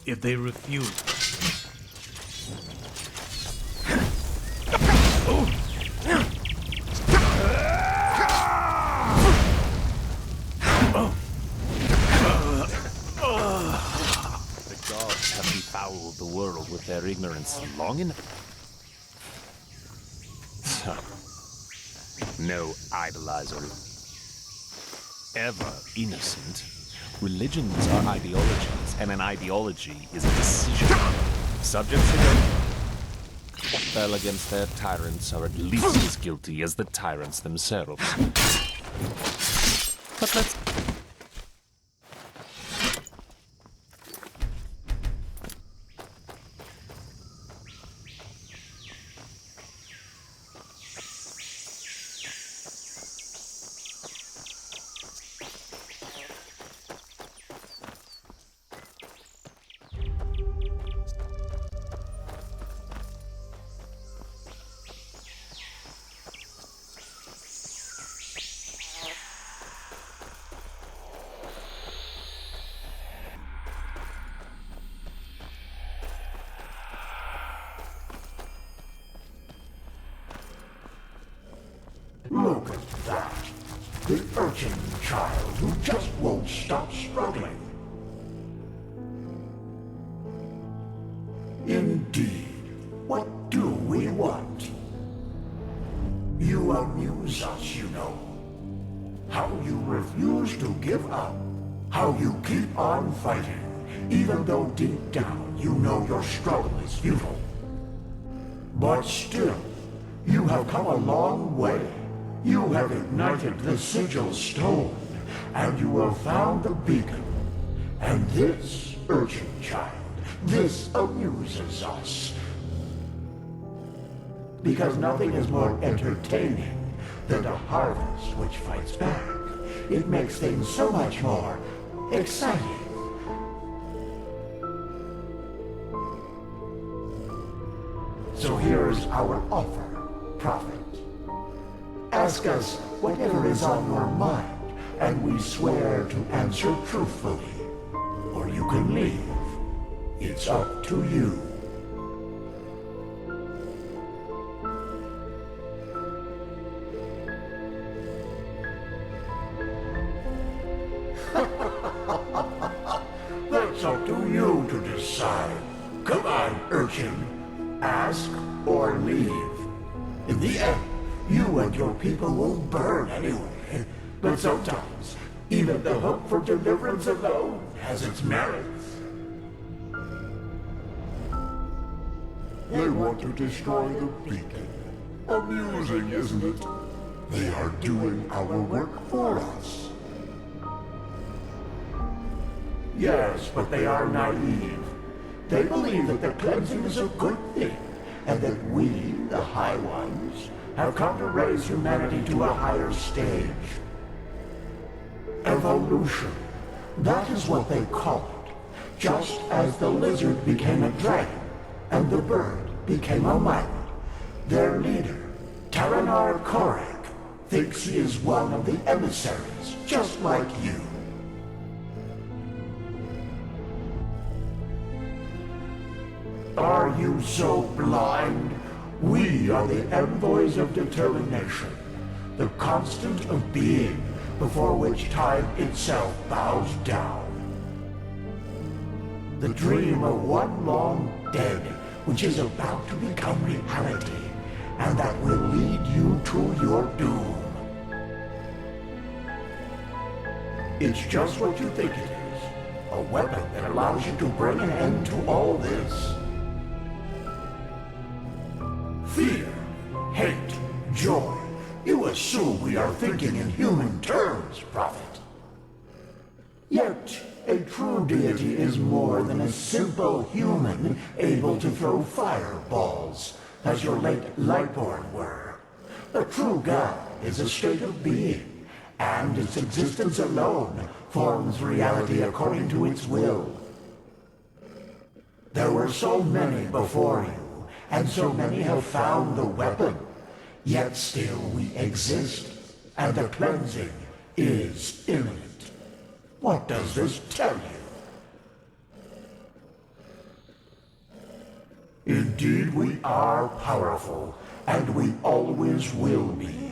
if they refuse? The gods have befouled the world with their ignorance long enough. So, no idolizer ever innocent. Religions are ideologies, and an ideology is a decision. Subjects who rebel against their tyrants are at least as guilty as the tyrants themselves. But let's... Look at that. The urchin child who just won't stop struggling. Indeed. What do we want? You amuse us, you know. How you refuse to give up. How you keep on fighting, even though deep down you know your struggle is futile. But still, you have come a long way. You have ignited the sigil stone, and you have found the beacon. And this, urchin child, this amuses us. Because nothing is more entertaining than a harvest which fights back. It makes things so much more exciting. So here's our offer, Prophet. Ask us whatever is on your mind, and we swear to answer truthfully. Or you can leave. It's up to you. That's up to you to decide. Come on, urchin. Ask or leave. In the end, you and your people will burn anyway. But sometimes, even the hope for deliverance alone has its merits. They want to destroy the beacon. Amusing, isn't it? They are doing our work for us. Yes, but they are naive. They believe that the cleansing is a good thing, and that we, the High Ones, have come to raise humanity to a higher stage. Evolution. That is what they call it. Just as the lizard became a dragon, and the bird became a mite. Their leader, Taranar Korak, thinks he is one of the emissaries, just like you. Are you so blind? We are the envoys of determination, the constant of being before which time itself bows down. The dream of one long dead which is about to become reality, and that will lead you to your doom. It's just what you think it is, a weapon that allows you to bring an end to all this. Fear, hate, joy. You assume we are thinking in human terms, Prophet. Yet, a true deity is more than a simple human able to throw fireballs, as your late Lightborn were. A true god is a state of being, and its existence alone forms reality according to its will. There were so many before you, and so many have found the weapon. Yet still we exist, and the cleansing is imminent. What does this tell you? Indeed, we are powerful, and we always will be.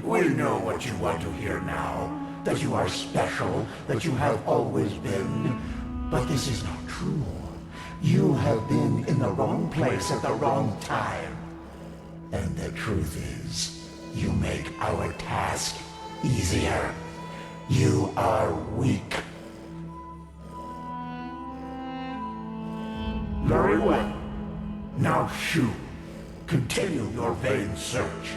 We know what you want to hear now. That you are special, that you have always been. But this is not true. You have been in the wrong place at the wrong time. And the truth is, you make our task easier. You are weak. Very well. Now shoot. Continue your vain search.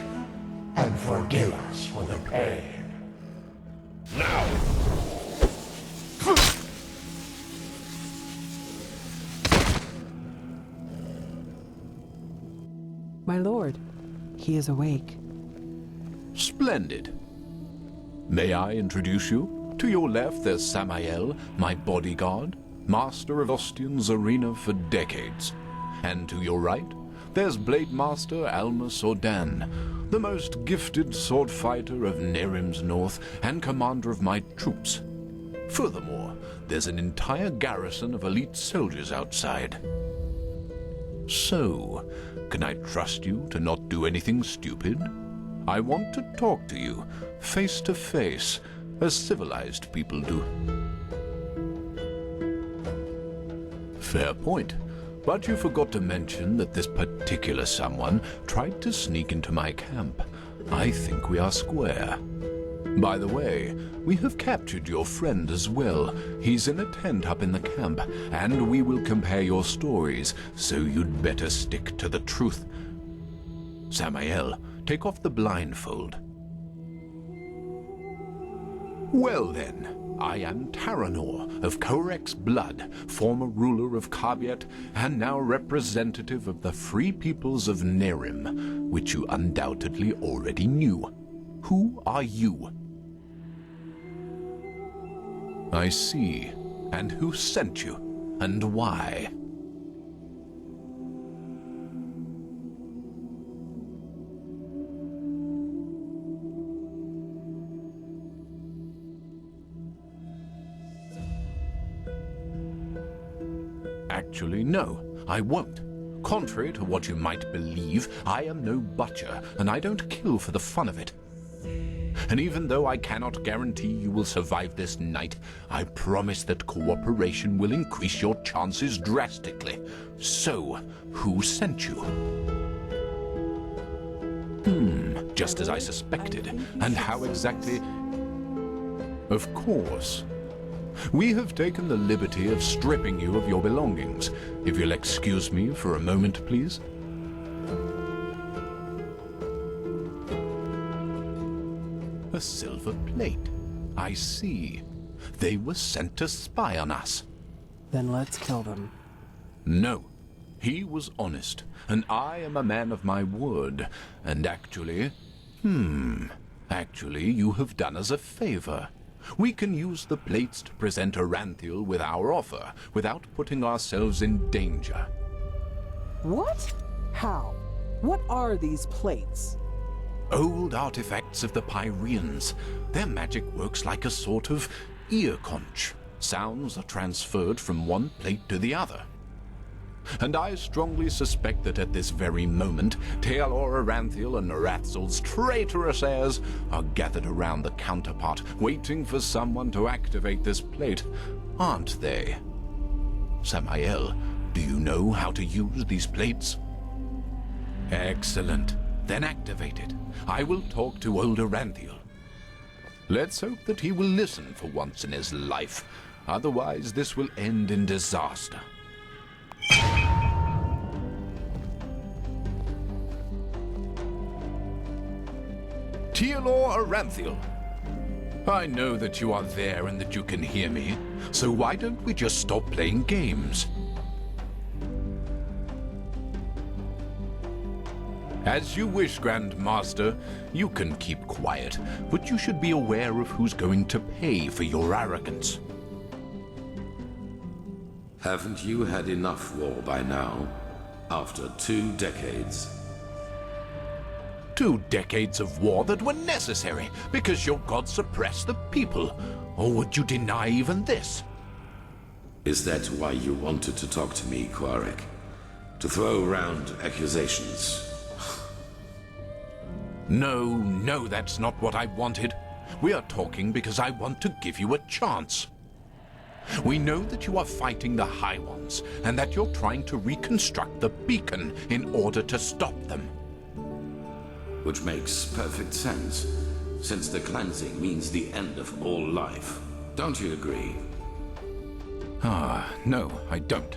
And forgive us for the pain. Now! My lord, he is awake. Splendid. May I introduce you? To your left, there's Samael, my bodyguard, master of Ostian's arena for decades. And to your right, there's Blade Master Almus Ordan, the most gifted sword fighter of Nerim's north and commander of my troops. Furthermore, there's an entire garrison of elite soldiers outside. So, can I trust you to not do anything stupid? I want to talk to you, face to face, as civilized people do. Fair point. But you forgot to mention that this particular someone tried to sneak into my camp. I think we are square. By the way, we have captured your friend as well. He's in a tent up in the camp, and we will compare your stories, so you'd better stick to the truth. Samael, take off the blindfold. Well then, I am Taranor of Korek's blood, former ruler of Kaviet, and now representative of the free peoples of Nerim, which you undoubtedly already knew. Who are you? I see. And who sent you? And why? Actually, no, I won't. Contrary to what you might believe, I am no butcher, and I don't kill for the fun of it. And even though I cannot guarantee you will survive this night, I promise that cooperation will increase your chances drastically. So, who sent you? Just as I suspected. And how exactly? Of course. We have taken the liberty of stripping you of your belongings. If you'll excuse me for a moment, please. A silver plate. I see. They were sent to spy on us. Then let's kill them. No. He was honest, and I am a man of my word. And actually, you have done us a favor. We can use the plates to present Aranthiel with our offer, without putting ourselves in danger. What? How? What are these plates? Old artifacts of the Pyreans. Their magic works like a sort of ear conch. Sounds are transferred from one plate to the other. And I strongly suspect that at this very moment, Tealor Aranthiel and Arathzel's traitorous heirs are gathered around the counterpart, waiting for someone to activate this plate, aren't they? Samael, do you know how to use these plates? Excellent. Then activate it. I will talk to old Aranthiel. Let's hope that he will listen for once in his life. Otherwise, this will end in disaster. Tealor Aranthiel. I know that you are there and that you can hear me, so why don't we just stop playing games? As you wish, Grand Master. You can keep quiet, but you should be aware of who's going to pay for your arrogance. Haven't you had enough war by now? After 2 decades? 2 decades of war that were necessary because your gods suppressed the people. Or would you deny even this? Is that why you wanted to talk to me, Quarek? To throw around accusations? No, that's not what I wanted. We are talking because I want to give you a chance. We know that you are fighting the High Ones, and that you're trying to reconstruct the beacon in order to stop them. Which makes perfect sense, since the cleansing means the end of all life. Don't you agree? No, I don't.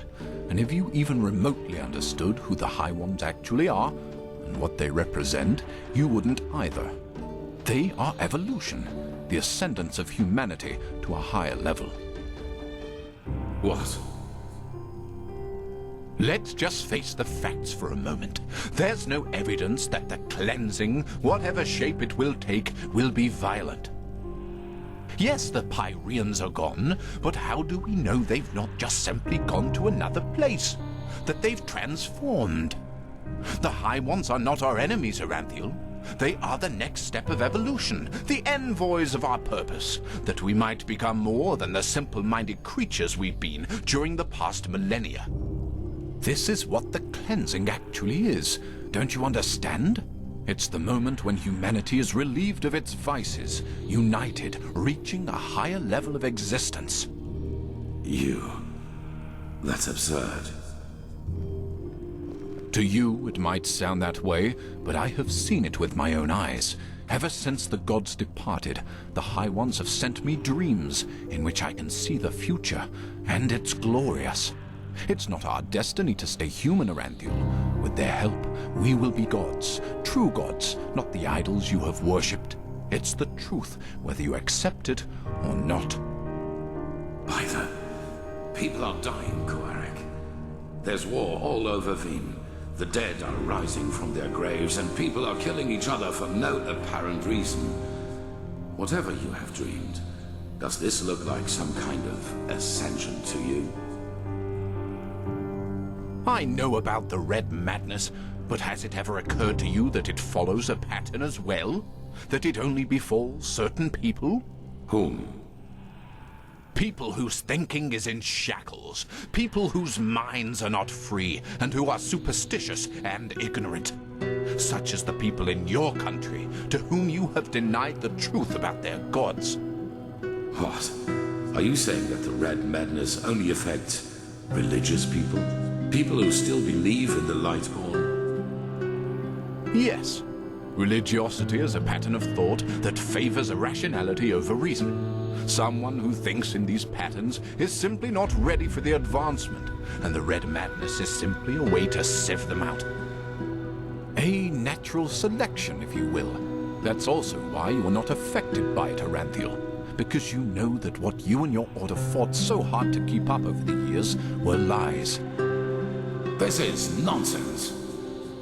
And if you even remotely understood who the High Ones actually are, and what they represent, you wouldn't either. They are evolution, the ascendance of humanity to a higher level. What? Let's just face the facts for a moment. There's no evidence that the cleansing, whatever shape it will take, will be violent. Yes, the Pyreans are gone, but how do we know they've not just simply gone to another place? That they've transformed? The High Ones are not our enemies, Aranthiel. They are the next step of evolution, the envoys of our purpose, that we might become more than the simple-minded creatures we've been during the past millennia. This is what the cleansing actually is. Don't you understand? It's the moment when humanity is relieved of its vices, united, reaching a higher level of existence. That's absurd. To you, it might sound that way, but I have seen it with my own eyes. Ever since the gods departed, the High Ones have sent me dreams in which I can see the future, and it's glorious. It's not our destiny to stay human, Aranthiel. With their help, we will be gods, true gods, not the idols you have worshipped. It's the truth, whether you accept it or not. By the... People are dying, Quarek. There's war all over Veen. The dead are rising from their graves, and people are killing each other for no apparent reason. Whatever you have dreamed, does this look like some kind of ascension to you? I know about the Red Madness, but has it ever occurred to you that it follows a pattern as well? That it only befalls certain people? Whom? People whose thinking is in shackles. People whose minds are not free, and who are superstitious and ignorant. Such as the people in your country, to whom you have denied the truth about their gods. What? Are you saying that the Red Madness only affects religious people? People who still believe in the Lightborn? Yes. Religiosity is a pattern of thought that favors irrationality over reason. Someone who thinks in these patterns is simply not ready for the advancement, and the Red Madness is simply a way to sieve them out. A natural selection, if you will. That's also why you are not affected by it, Aranthiel, because you know that what you and your order fought so hard to keep up over the years were lies. This is nonsense.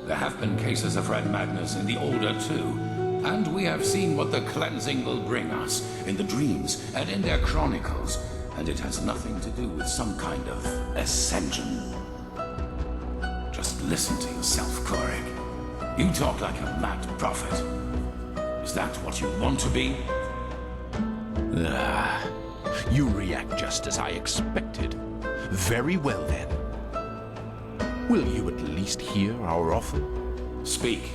There have been cases of Red Madness in the Order too, and we have seen what the cleansing will bring us in the dreams and in their chronicles, and it has nothing to do with some kind of ascension. Just listen to yourself, Quarek. You talk like a mad prophet. Is that what you want to be? You react just as I expected. Very well then. Will you at least hear our offer? Speak.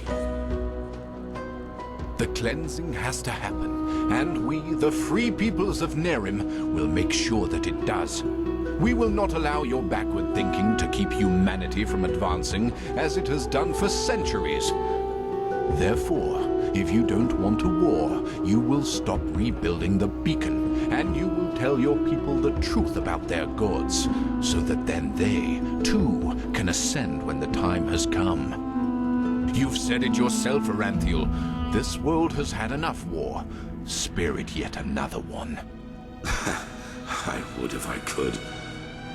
The cleansing has to happen, and we, the free peoples of Nerim, will make sure that it does. We will not allow your backward thinking to keep humanity from advancing, as it has done for centuries. Therefore, if you don't want a war, you will stop rebuilding the beacon, and you will tell your people the truth about their gods, so that then they, too, can ascend when the time has come. You've said it yourself, Aranthiel. This world has had enough war. Spare it yet another one. I would if I could.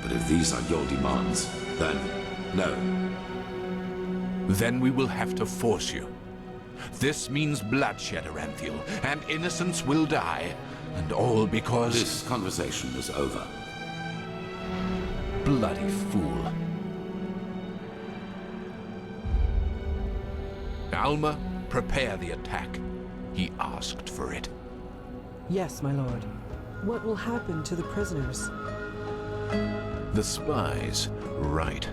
But if these are your demands, then no. Then we will have to force you. This means bloodshed, Aranthiel, and innocents will die. And all because... This conversation is over. Bloody fool. Alma, Prepare the attack. He asked for it. Yes, my lord. What will happen to the prisoners? The spies. Right.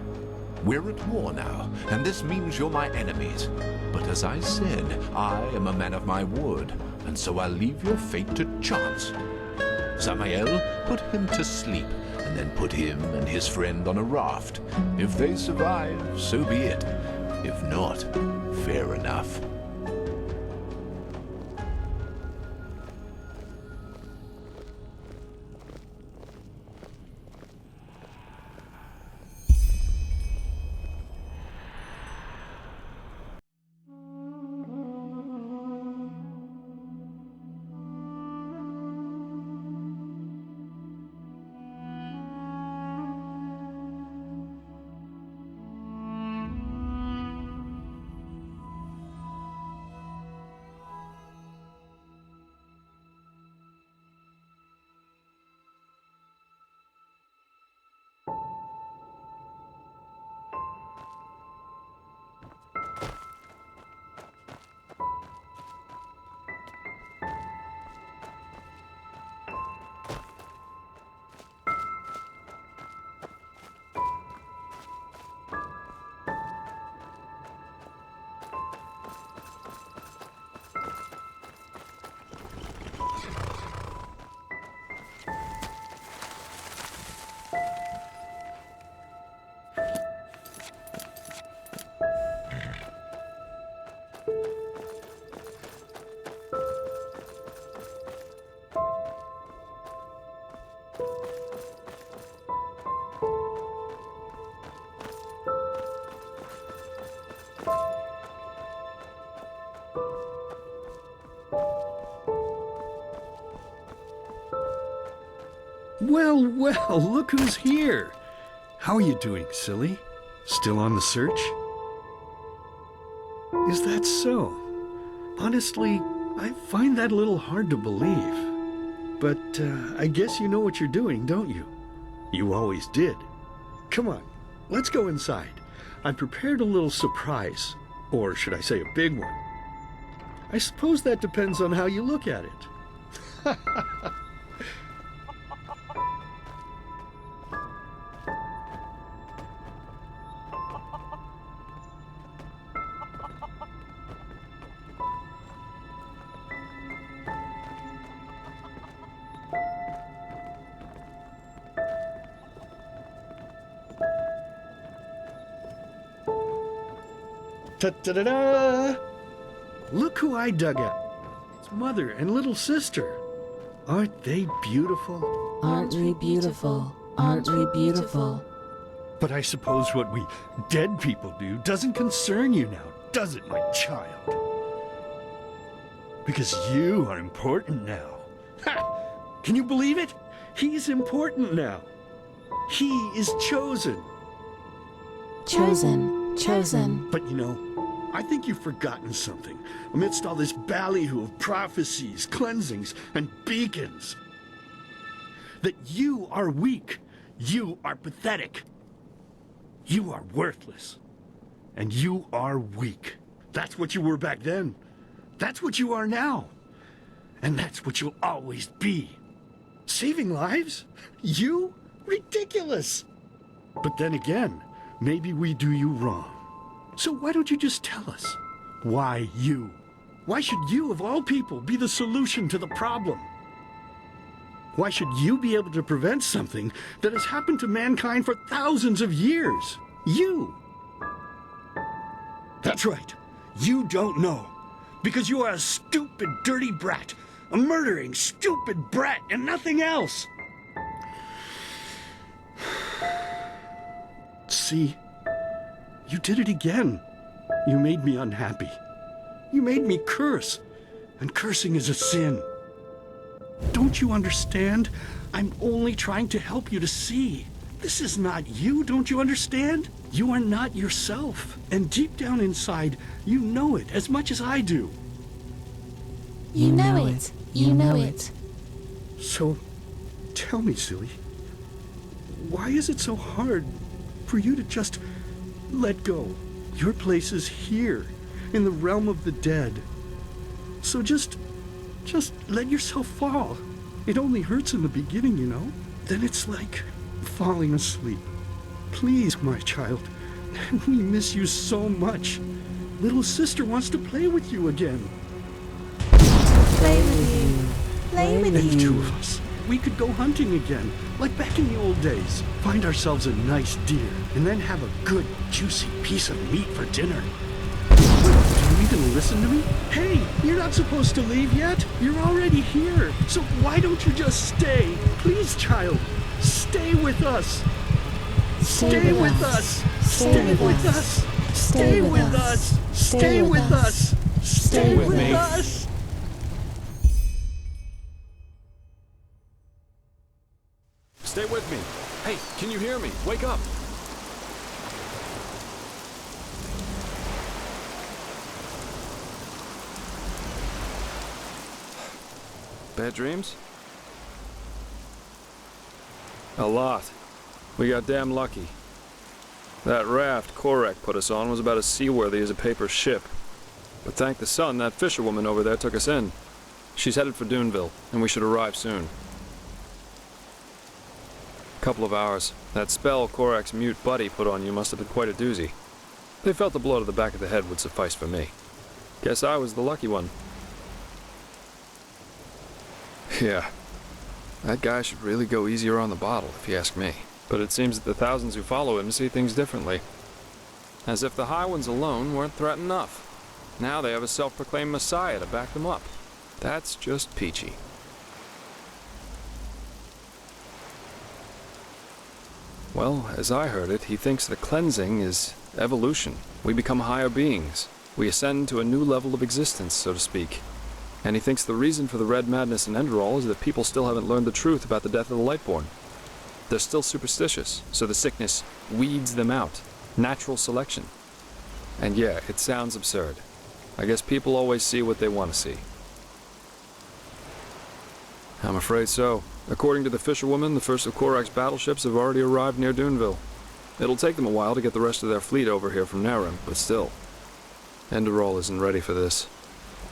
We're at war now, and this means you're my enemies. But as I said, I am a man of my word, and so I'll leave your fate to chance. Samael, put him to sleep, and then put him and his friend on a raft. If they survive, so be it. If not, fair enough. Well, well, look who's here. How are you doing, silly? Still on the search? Is that so? Honestly, I find that a little hard to believe. But I guess you know what you're doing, don't you? You always did. Come on, let's go inside. I prepared a little surprise. Or should I say a big one? I suppose that depends on how you look at it. Ta-da-da-da! Look who I dug out. It's mother and little sister. Aren't they beautiful? Aren't we beautiful? Aren't we beautiful? But I suppose what we dead people do doesn't concern you now, does it, my child? Because you are important now. Ha! Can you believe it? He's important now. He is chosen. Chosen. But you know, I think you've forgotten something. Amidst all this ballyhoo of prophecies, cleansings, and beacons. That you are weak. You are pathetic. You are worthless. And you are weak. That's what you were back then. That's what you are now. And that's what you'll always be. Saving lives? You? Ridiculous. But then again, maybe we do you wrong. So why don't you just tell us? Why you? Why should you, of all people, be the solution to the problem? Why should you be able to prevent something that has happened to mankind for thousands of years? You! That's right. You don't know. Because you are a stupid, dirty brat. A murdering, stupid brat and nothing else. See? You did it again. You made me unhappy. You made me curse. And cursing is a sin. Don't you understand? I'm only trying to help you to see. This is not you, don't you understand? You are not yourself. And deep down inside, you know it as much as I do. You know it. You know it. So, tell me, silly, why is it so hard for you to just let go? Your place is here, in the realm of the dead. So just let yourself fall. It only hurts in the beginning, you know? Then it's like falling asleep. Please, my child. We miss you so much. Little sister wants to play with you again. Play with you. Play with And the you. two of us, we could go hunting again, like back in the old days. Find ourselves a nice deer, and then have a good, juicy piece of meat for dinner. Do you even listen to me? Hey, you're not supposed to leave yet. You're already here. So why don't you just stay? Please, child, stay with us. Stay with us. Stay with us. Stay with us. Stay with us. Stay with us. Stay with me. Hey, can you hear me? Wake up. Bad dreams? A lot. We got damn lucky. That raft Korak put us on was about as seaworthy as a paper ship. But thank the sun, that fisherwoman over there took us in. She's headed for Duneville, and we should arrive soon. Couple of hours. That spell Korak's mute buddy put on you must have been quite a doozy. They felt the blow to the back of the head would suffice for me. Guess I was the lucky one. Yeah. That guy should really go easier on the bottle, if you ask me. But it seems that the thousands who follow him see things differently. As if the High Ones alone weren't threat enough. Now they have a self-proclaimed messiah to back them up. That's just peachy. Well, as I heard it, he thinks that cleansing is evolution. We become higher beings. We ascend to a new level of existence, so to speak. And he thinks the reason for the red madness in Enderal is that people still haven't learned the truth about the death of the Lightborn. They're still superstitious, so the sickness weeds them out. Natural selection. And yeah, it sounds absurd. I guess people always see what they want to see. I'm afraid so. According to the fisherwoman, the first of Korak's battleships have already arrived near Duneville. It'll take them a while to get the rest of their fleet over here from Narim, but still. Enderal isn't ready for this.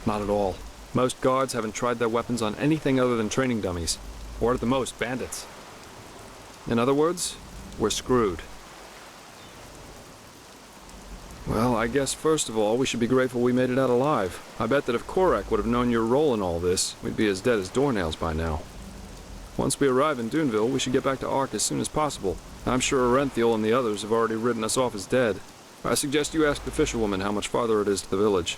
Not at all. Most guards haven't tried their weapons on anything other than training dummies, or at the most, bandits. In other words, we're screwed. Well, I guess first of all, we should be grateful we made it out alive. I bet that if Korak would have known your role in all this, we'd be as dead as doornails by now. Once we arrive in Duneville, we should get back to Ark as soon as possible. I'm sure Arenthiel and the others have already written us off as dead. I suggest you ask the fisherwoman how much farther it is to the village.